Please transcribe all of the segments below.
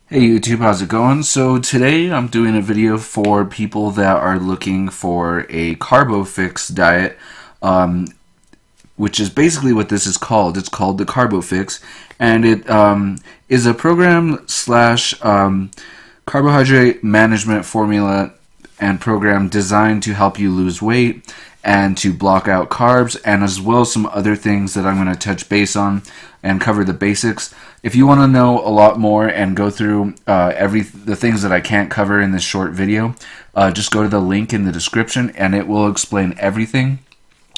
Hey YouTube, how's it going? So today I'm doing a video for people that are looking for a Carbofix diet, um, which is basically what this is called. It's called the Carbofix, and it is a program slash carbohydrate management formula and program designed to help you lose weight and to block out carbs, and as well as some other things that I'm going to touch base on and cover the basics. If you want to know a lot more and go through the things that I can't cover in this short video, just go to the link in the description and it will explain everything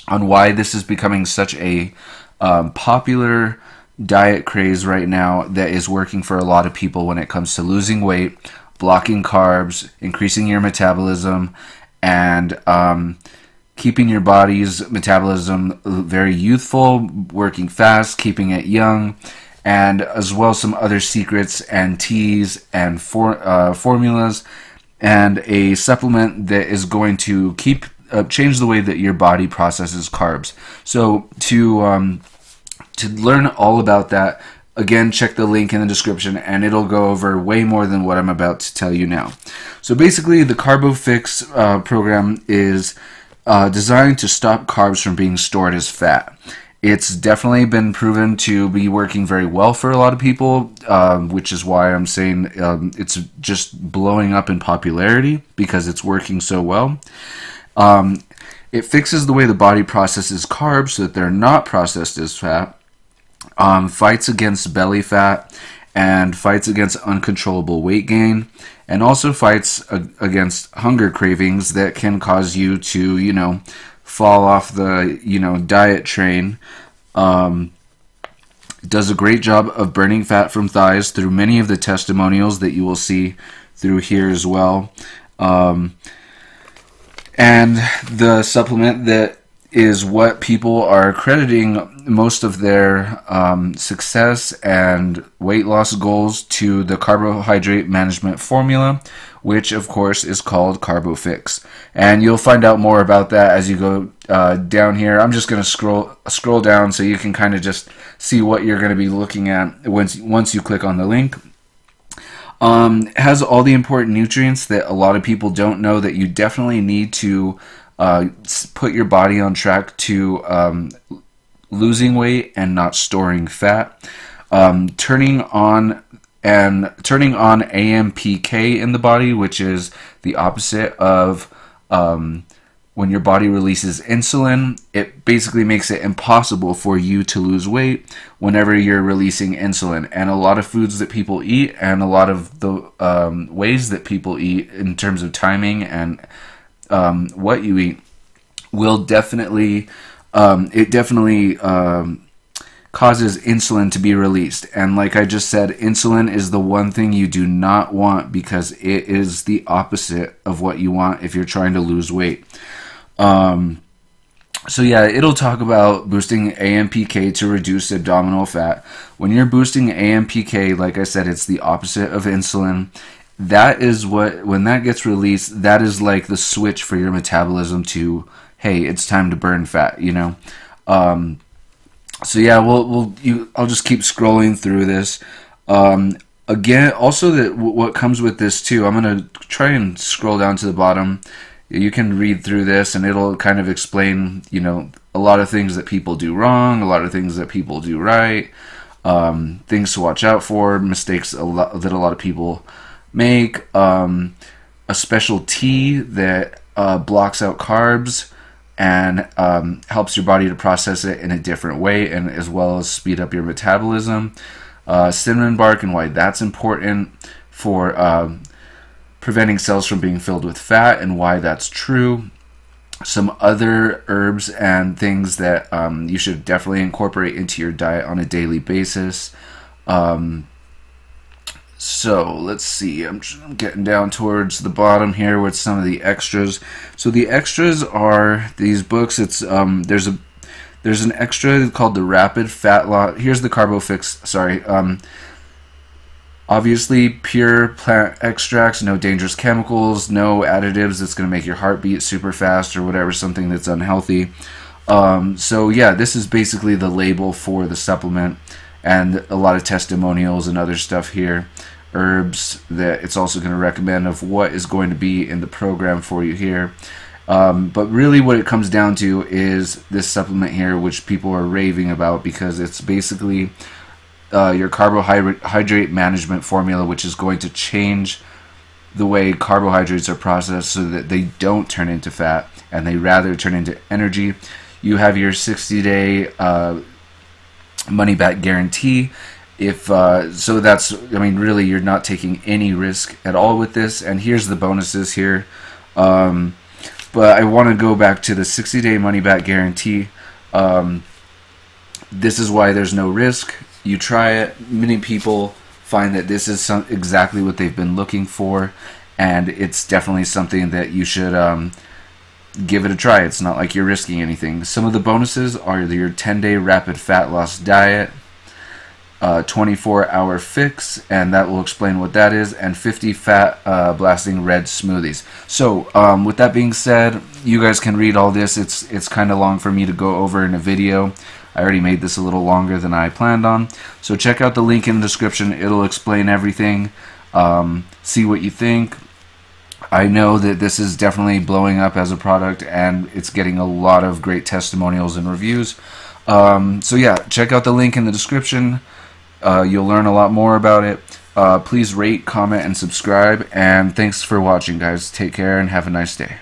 on why this is becoming such a popular diet craze right now that is working for a lot of people when it comes to losing weight, blocking carbs, increasing your metabolism, and keeping your body's metabolism very youthful, working fast, keeping it young, and as well some other secrets and teas and formulas, and a supplement that is going to change the way that your body processes carbs. So to learn all about that, again, check the link in the description and it'll go over way more than what I'm about to tell you now. So basically, the Carbofix program is designed to stop carbs from being stored as fat. It's definitely been proven to be working very well for a lot of people, which is why I'm saying it's just blowing up in popularity because it's working so well. It fixes the way the body processes carbs so that they're not processed as fat, fights against belly fat, and fights against uncontrollable weight gain, and also fights against hunger cravings that can cause you to, fall off the, diet train. It does a great job of burning fat from thighs through many of the testimonials that you will see through here as well. And the supplement that is what people are crediting most of their success and weight loss goals to the carbohydrate management formula, which of course is called Carbofix. And you'll find out more about that as you go down here. I'm just going to scroll down so you can kind of just see what you're going to be looking at once you click on the link. It has all the important nutrients that a lot of people don't know that you definitely need to put your body on track to losing weight and not storing fat. Turning on AMPK in the body, which is the opposite of when your body releases insulin. It basically makes it impossible for you to lose weight whenever you're releasing insulin. And a lot of foods that people eat and a lot of the ways that people eat in terms of timing and what you eat will definitely causes insulin to be released. And like I just said, insulin is the one thing you do not want because it is the opposite of what you want if you're trying to lose weight. So yeah, it'll talk about boosting AMPK to reduce abdominal fat. When you're boosting AMPK, like I said, it's the opposite of insulin. That is when that gets released, that is like the switch for your metabolism to, hey, it's time to burn fat, So yeah, I'll just keep scrolling through this. Again, also what comes with this too, I'm going to try and scroll down to the bottom. You can read through this and it'll kind of explain, a lot of things that people do wrong, a lot of things that people do right, things to watch out for, mistakes that a lot of people make, a special tea that blocks out carbs and helps your body to process it in a different way, and as well as speed up your metabolism. Cinnamon bark and why that's important for preventing cells from being filled with fat and why that's true. Some other herbs and things that you should definitely incorporate into your diet on a daily basis. So let's see, I'm getting down towards the bottom here with some of the extras. So the extras are these books. It's there's an extra called the Rapid Fat Loss. Here's the Carbofix. Sorry. Obviously, pure plant extracts, no dangerous chemicals, no additives that's going to make your heart beat super fast or whatever, something that's unhealthy. So yeah, this is basically the label for the supplement, and a lot of testimonials and other stuff here. herbs that it's also going to recommend of what is going to be in the program for you here. But really what it comes down to is this supplement here, which people are raving about, because it's basically your carbohydrate management formula, which is going to change the way carbohydrates are processed so that they don't turn into fat and they rather turn into energy. You have your 60-day money back guarantee. So that's, I mean, really you're not taking any risk at all with this. And here's the bonuses here. But I want to go back to the 60-day money back guarantee. This is why there's no risk. You try it. Many people find that this is exactly what they've been looking for, and it's definitely something that you should give it a try. It's not like you're risking anything. Some of the bonuses are your 10-day rapid fat loss diet, 24-hour fix, and that will explain what that is, and 50 fat blasting red smoothies. So with that being said, you guys can read all this. It's kind of long for me to go over in a video. I already made this a little longer than I planned on. So check out the link in the description. It'll explain everything. See what you think. I know that this is definitely blowing up as a product, and it's getting a lot of great testimonials and reviews. So yeah, check out the link in the description. You'll learn a lot more about it. Please rate, comment, and subscribe. And thanks for watching, guys. Take care and have a nice day.